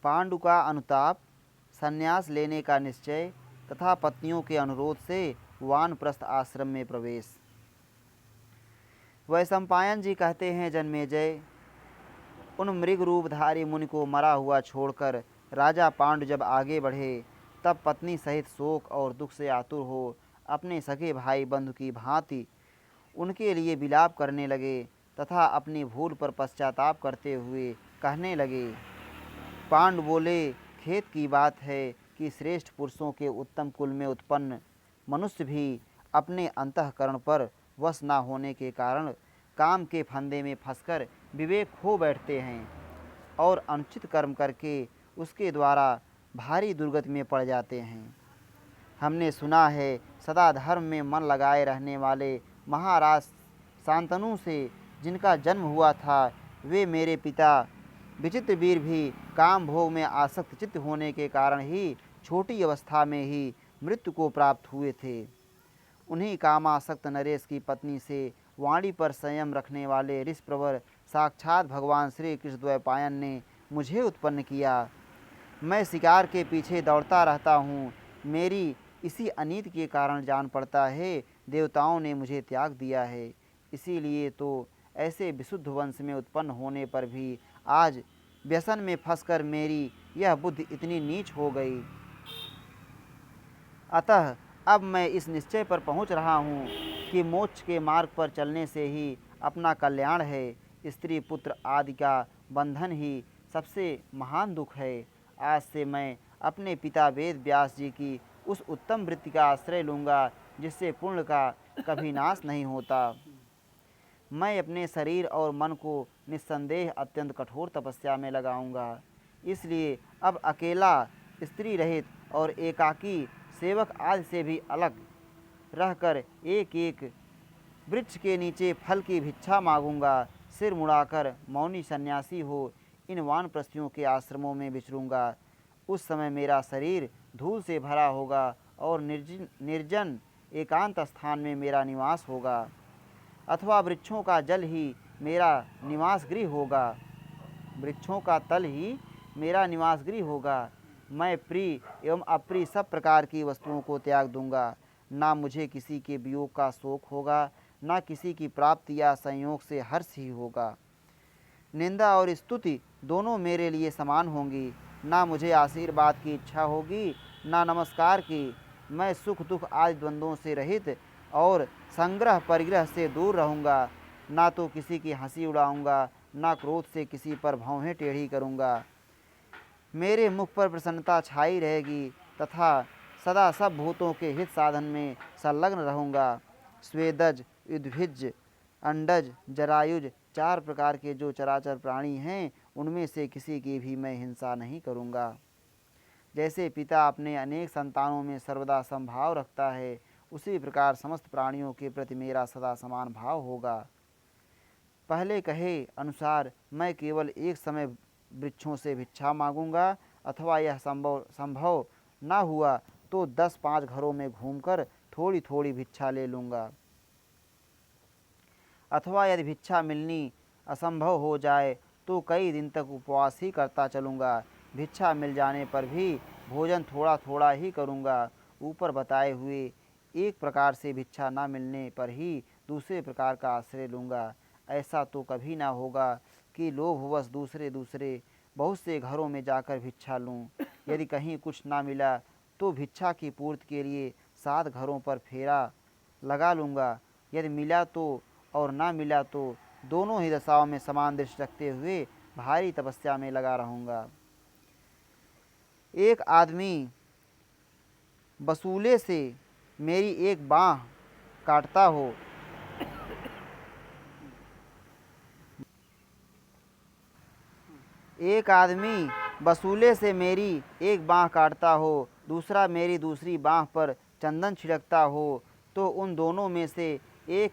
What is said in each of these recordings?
पांडु का अनुताप, संन्यास लेने का निश्चय तथा पत्नियों के अनुरोध से वानप्रस्थ आश्रम में प्रवेश। वैशंपायन जी कहते हैं, जन्मेजय, उन मृग रूपधारी मुनि को मरा हुआ छोड़कर राजा पांडु जब आगे बढ़े, तब पत्नी सहित शोक और दुख से आतुर हो अपने सगे भाई बंधु की भांति उनके लिए विलाप करने लगे तथा अपनी भूल पर पश्चाताप करते हुए कहने लगे। पांडु बोले, खेत की बात है कि श्रेष्ठ पुरुषों के उत्तम कुल में उत्पन्न मनुष्य भी अपने अंतःकरण पर वश न होने के कारण काम के फंदे में फंसकर विवेक खो बैठते हैं और अनुचित कर्म करके उसके द्वारा भारी दुर्गति में पड़ जाते हैं। हमने सुना है, सदा धर्म में मन लगाए रहने वाले महाराज शांतनु से जिनका जन्म हुआ था, वे मेरे पिता विचित्रवीर भी काम भोग में आसक्त चित्त होने के कारण ही छोटी अवस्था में ही मृत्यु को प्राप्त हुए थे। उन्हीं कामासक्त नरेश की पत्नी से वाणी पर संयम रखने वाले ऋषप्रवर साक्षात भगवान श्री कृष्ण द्वैपायन ने मुझे उत्पन्न किया। मैं शिकार के पीछे दौड़ता रहता हूँ। मेरी इसी अनीति के कारण जान पड़ता है देवताओं ने मुझे त्याग दिया है। इसीलिए तो ऐसे विशुद्ध वंश में उत्पन्न होने पर भी आज व्यसन में फंसकर मेरी यह बुद्धि इतनी नीच हो गई। अतः अब मैं इस निश्चय पर पहुंच रहा हूँ कि मोक्ष के मार्ग पर चलने से ही अपना कल्याण है। स्त्री पुत्र आदि का बंधन ही सबसे महान दुख है। आज से मैं अपने पिता वेद व्यास जी की उस उत्तम वृत्ति का आश्रय लूँगा जिससे पुण्य का कभी नाश नहीं होता। मैं अपने शरीर और मन को निस्संदेह अत्यंत कठोर तपस्या में लगाऊंगा। इसलिए अब अकेला, स्त्री रहित और एकाकी सेवक आदि से भी अलग रहकर एक एक वृक्ष के नीचे फल की भिक्षा मांगूंगा। सिर मुड़ाकर मौनी सन्यासी हो इन वानप्रस्थियों के आश्रमों में विचरूंगा। उस समय मेरा शरीर धूल से भरा होगा और निर्जन एकांत स्थान में मेरा निवास होगा, अथवा वृक्षों का जल ही मेरा निवास गृह होगा, वृक्षों का तल ही मेरा निवास गृह होगा। मैं प्रिय एवं अप्रिय सब प्रकार की वस्तुओं को त्याग दूंगा। ना मुझे किसी के वियोग का शोक होगा, ना किसी की प्राप्ति या संयोग से हर्ष ही होगा। निंदा और स्तुति दोनों मेरे लिए समान होंगी। ना मुझे आशीर्वाद की इच्छा होगी, ना नमस्कार की। मैं सुख दुख आदि द्वंद्वों से रहित और संग्रह परिग्रह से दूर रहूँगा। ना तो किसी की हंसी उड़ाऊँगा, ना क्रोध से किसी पर भौहें टेढ़ी करूँगा। मेरे मुख पर प्रसन्नता छाई रहेगी तथा सदा सब भूतों के हित साधन में संलग्न रहूँगा। स्वेदज, उद्भिज, अंडज, जरायुज, 4 प्रकार के जो चराचर प्राणी हैं, उनमें से किसी की भी मैं हिंसा नहीं करूँगा। जैसे पिता अपने अनेक संतानों में सर्वदा समभाव रखता है, उसी प्रकार समस्त प्राणियों के प्रति मेरा सदा समान भाव होगा। पहले कहे अनुसार मैं केवल एक समय वृक्षों से भिक्षा मांगूंगा, अथवा यह संभव न हुआ तो 10-5 घरों में घूमकर थोड़ी थोड़ी भिक्षा ले लूँगा। अथवा यदि भिक्षा मिलनी असंभव हो जाए तो कई दिन तक उपवास ही करता चलूँगा। भिक्षा मिल जाने पर भी भोजन थोड़ा थोड़ा ही करूँगा। ऊपर बताए हुए एक प्रकार से भिक्षा न मिलने पर ही दूसरे प्रकार का आश्रय लूँगा। ऐसा तो कभी ना होगा कि लोभवश दूसरे बहुत से घरों में जाकर भिक्षा लूँ। यदि कहीं कुछ ना मिला तो भिक्षा की पूर्ति के लिए 7 घरों पर फेरा लगा लूँगा। यदि मिला तो और ना मिला तो दोनों ही दशाओं में समान दृष्टि रखते हुए भारी तपस्या में लगा रहूँगा। एक आदमी वसूले से मेरी एक बाँह काटता हो, एक आदमी वसूले से मेरी एक बाँह काटता हो, दूसरा मेरी दूसरी बाँह पर चंदन छिड़कता हो, तो उन दोनों में से एक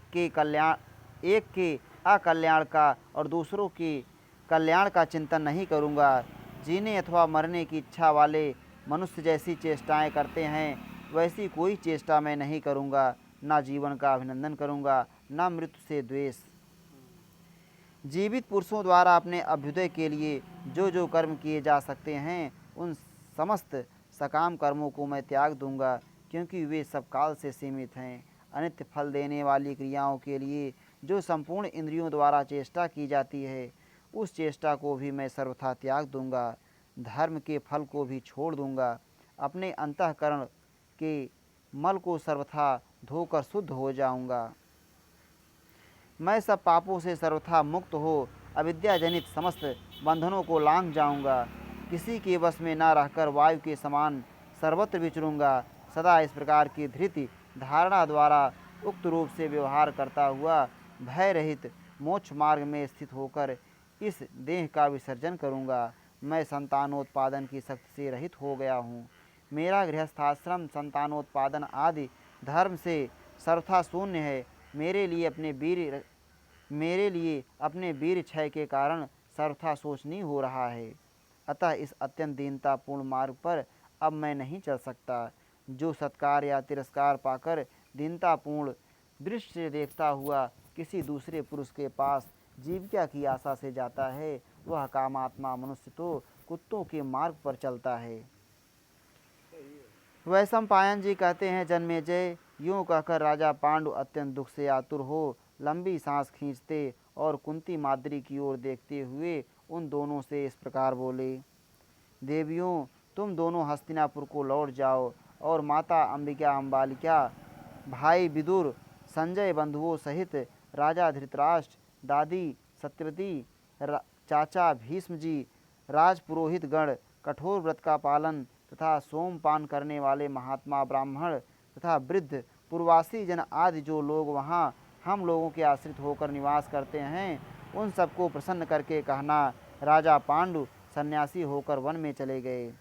के अकल्याण का और दूसरों के कल्याण का चिंतन नहीं करूँगा। जीने अथवा मरने की इच्छा वाले मनुष्य जैसी चेष्टाएं करते हैं, वैसी कोई चेष्टा मैं नहीं करूँगा। ना जीवन का अभिनंदन करूँगा, ना मृत्यु से द्वेष। जीवित पुरुषों द्वारा अपने अभ्युदय के लिए जो जो कर्म किए जा सकते हैं उन समस्त सकाम कर्मों को मैं त्याग दूंगा, क्योंकि वे सब काल से सीमित हैं। अनित्य फल देने वाली क्रियाओं के लिए जो संपूर्ण इंद्रियों द्वारा चेष्टा की जाती है, उस चेष्टा को भी मैं सर्वथा त्याग दूंगा। धर्म के फल को भी छोड़ दूंगा। अपने अंतःकरण के मल को सर्वथा धोकर शुद्ध हो जाऊंगा। मैं सब पापों से सर्वथा मुक्त हो अविद्या जनित समस्त बंधनों को लांघ जाऊंगा। किसी के वश में न रहकर वायु के समान सर्वत्र विचरूंगा। सदा इस प्रकार की धृति धारणा द्वारा उक्त रूप से व्यवहार करता हुआ भय रहित मोक्ष मार्ग में स्थित होकर इस देह का विसर्जन करूंगा। मैं संतानोत्पादन की शक्ति से रहित हो गया हूँ। मेरा गृहस्थाश्रम संतानोत्पादन आदि धर्म से सर्वथा शून्य है। मेरे लिए अपने वीर क्षय के कारण सर्वथा शोचनीय हो रहा है। अतः इस अत्यंत दीनतापूर्ण मार्ग पर अब मैं नहीं चल सकता। जो सत्कार या तिरस्कार पाकर दीनतापूर्ण दृष्टि से देखता हुआ किसी दूसरे पुरुष के पास जीविका की आशा से जाता है, वह कामात्मा मनुष्य तो कुत्तों के मार्ग पर चलता है। वैशंपायन जी कहते हैं, जन्मेजय, यूँ कहकर राजा पांडु अत्यंत दुख से आतुर हो लंबी सांस खींचते और कुंती माद्री की ओर देखते हुए उन दोनों से इस प्रकार बोले, देवियों, तुम दोनों हस्तिनापुर को लौट जाओ और माता अंबिका अम्बालिका, भाई विदुर, संजय बंधुओं सहित राजा धृतराष्ट्र, दादी सत्यवती, चाचा भीष्म जी, राजपुरोहित गण, कठोर व्रत का पालन तथा सोमपान करने वाले महात्मा ब्राह्मण तथा वृद्ध पूर्वासी जन आदि जो लोग वहाँ हम लोगों के आश्रित होकर निवास करते हैं, उन सबको प्रसन्न करके कहना, राजा पांडु सन्यासी होकर वन में चले गए।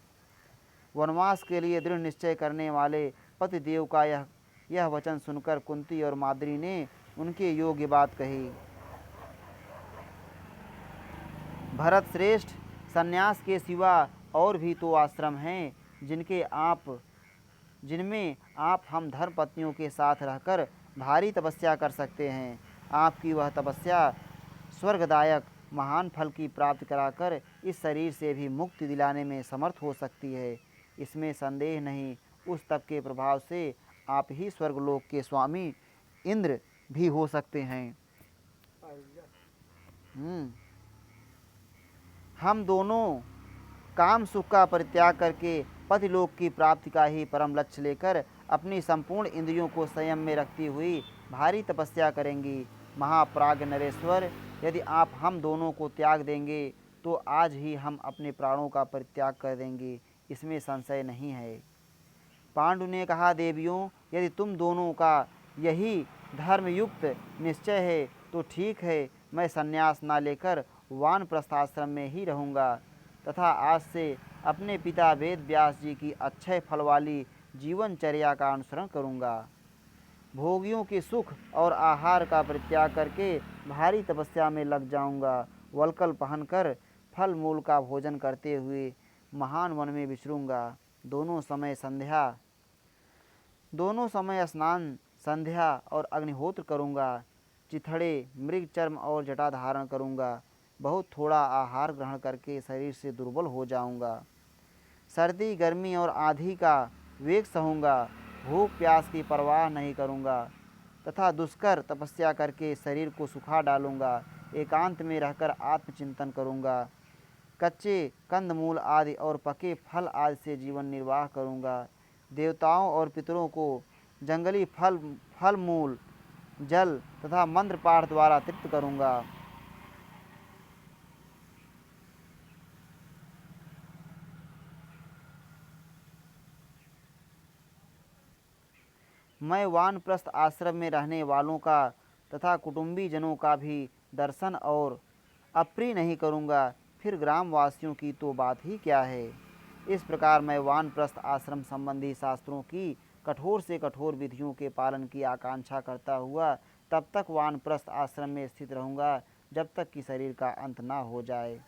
वनवास के लिए दृढ़ निश्चय करने वाले पतिदेव का यह वचन सुनकर कुंती और माद्री ने उनके योग्य बात कही। भरत श्रेष्ठ, सन्यास के सिवा और भी तो आश्रम हैं जिनमें आप हम धर्मपत्नियों के साथ रहकर भारी तपस्या कर सकते हैं। आपकी वह तपस्या स्वर्गदायक महान फल की प्राप्ति कराकर इस शरीर से भी मुक्ति दिलाने में समर्थ हो सकती है, इसमें संदेह नहीं। उस तप के प्रभाव से आप ही स्वर्गलोक के स्वामी इंद्र भी हो सकते हैं। हम दोनों काम सुख का परित्याग करके पतिलोक की प्राप्ति का ही परम लक्ष्य लेकर अपनी संपूर्ण इंद्रियों को संयम में रखती हुई भारी तपस्या करेंगी। महाप्राज्ञ नरेश्वर, यदि आप हम दोनों को त्याग देंगे तो आज ही हम अपने प्राणों का परित्याग कर देंगे, इसमें संशय नहीं है। पांडु ने कहा, देवियों, यदि तुम दोनों का यही धर्मयुक्त निश्चय है तो ठीक है, मैं संन्यास न लेकर वानप्रस्थाश्रम में ही रहूँगा तथा आज से अपने पिता वेद व्यास जी की अक्षय फल वाली जीवनचर्या का अनुसरण करूँगा। भोगियों के सुख और आहार का परित्याग करके भारी तपस्या में लग जाऊँगा। वल्कल पहनकर फल मूल का भोजन करते हुए महान वन में विचरूँगा। दोनों समय स्नान, संध्या और अग्निहोत्र करूँगा। चिथड़े, मृग चर्म और जटा धारण करूँगा। बहुत थोड़ा आहार ग्रहण करके शरीर से दुर्बल हो जाऊँगा। सर्दी, गर्मी और आंधी का वेग सहूँगा। भूख प्यास की परवाह नहीं करूँगा तथा दुष्कर तपस्या करके शरीर को सुखा डालूँगा। एकांत में रहकर आत्मचिंतन करूँगा। कच्चे कंदमूल आदि और पके फल आदि से जीवन निर्वाह करूँगा। देवताओं और पितरों को जंगली फल मूल, जल तथा मंत्र पाठ द्वारा तृप्त करूँगा। मैं वानप्रस्थ आश्रम में रहने वालों का तथा कुटुंबी जनों का भी दर्शन और अप्रिय नहीं करूँगा, फिर ग्रामवासियों की तो बात ही क्या है। इस प्रकार मैं वानप्रस्थ आश्रम संबंधी शास्त्रों की कठोर से कठोर विधियों के पालन की आकांक्षा करता हुआ तब तक वानप्रस्थ आश्रम में स्थित रहूँगा जब तक कि शरीर का अंत ना हो जाए।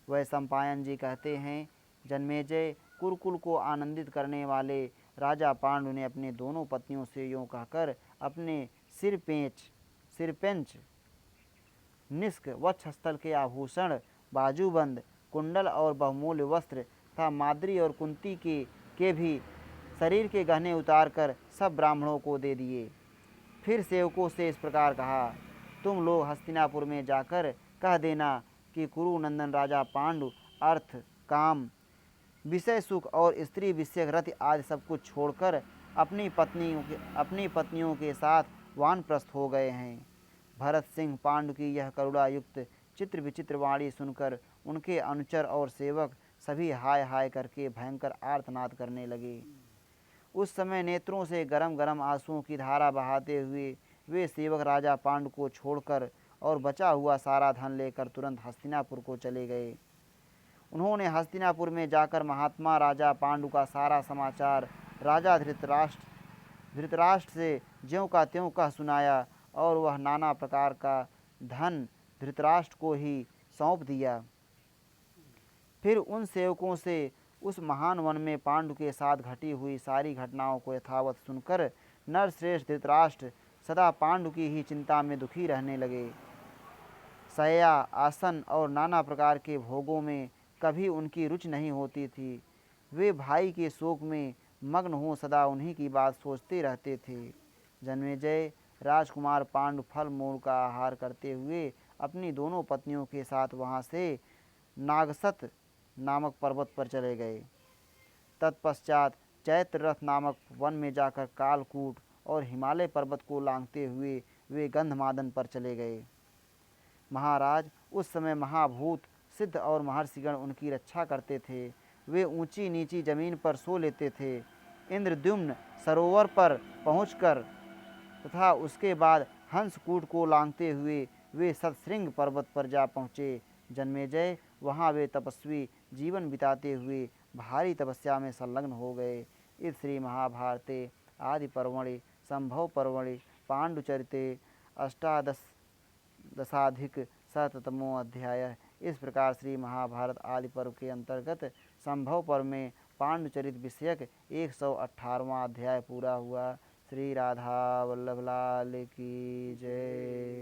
वैशंपायन जी कहते हैं, जन्मेजय, कुरुकुल को आनंदित करने वाले राजा पांडु ने अपने दोनों पत्नियों से यूँ कहकर अपने सिरपेंच निष्क वक्षस्थल के आभूषण, बाजूबंद, कुंडल और बहुमूल्य वस्त्र तथा माद्री और कुंती के भी शरीर के गहने उतार कर सब ब्राह्मणों को दे दिए। फिर सेवकों से इस प्रकार कहा, तुम लोग हस्तिनापुर में जाकर कह देना कि कुरुनंदन राजा पांडु अर्थ, काम, विषय सुख और स्त्री विषयक रति आदि सब कुछ छोड़कर अपनी पत्नियों के साथ वानप्रस्थ हो गए हैं। भरत सिंह पांडु की यह करुणा युक्त चित्र विचित्र वाणी सुनकर उनके अनुचर और सेवक सभी हाय हाय करके भयंकर आर्तनाद करने लगे। उस समय नेत्रों से गरम गरम आंसुओं की धारा बहाते हुए वे सेवक राजा पांडु को छोड़कर और बचा हुआ सारा धन लेकर तुरंत हस्तिनापुर को चले गए। उन्होंने हस्तिनापुर में जाकर महात्मा राजा पांडु का सारा समाचार राजा धृतराष्ट्र से ज्यों का त्यों कह सुनाया और वह नाना प्रकार का धन धृतराष्ट्र को ही सौंप दिया। फिर उन सेवकों से उस महान वन में पांडु के साथ घटी हुई सारी घटनाओं को यथावत सुनकर नरश्रेष्ठ धृतराष्ट्र सदा पांडु की ही चिंता में दुखी रहने लगे। शय्या, आसन और नाना प्रकार के भोगों में कभी उनकी रुचि नहीं होती थी। वे भाई के शोक में मग्न हो सदा उन्हीं की बात सोचते रहते थे। जन्मेजय राजकुमार पांडु फल मूल का आहार करते हुए अपनी दोनों पत्नियों के साथ वहाँ से नागसत नामक पर्वत पर चले गए। तत्पश्चात चैत्र रथ नामक वन में जाकर कालकूट और हिमालय पर्वत को लांघते हुए वे गंधमादन पर चले गए। महाराज, उस समय महाभूत, सिद्ध और महर्षिगण उनकी रक्षा करते थे। वे ऊंची नीची जमीन पर सो लेते थे। इंद्रद्युम्न सरोवर पर पहुंचकर तथा उसके बाद हंसकूट को लांघते हुए वे सतश्रृंग पर्वत पर जा पहुँचे। जन्मेजय, वहाँ वे तपस्वी जीवन बिताते हुए भारी तपस्या में संलग्न हो गए। इस श्री महाभारते आदि पर्वणि संभव पर्वणि पांडुचरिते अष्टादशाधिक शततमो अध्याय। इस प्रकार श्री महाभारत आदि पर्व के अंतर्गत संभव पर्व में पांडुचरित विषयक 118वां अध्याय पूरा हुआ। श्री राधा वल्लभ लाल की जय।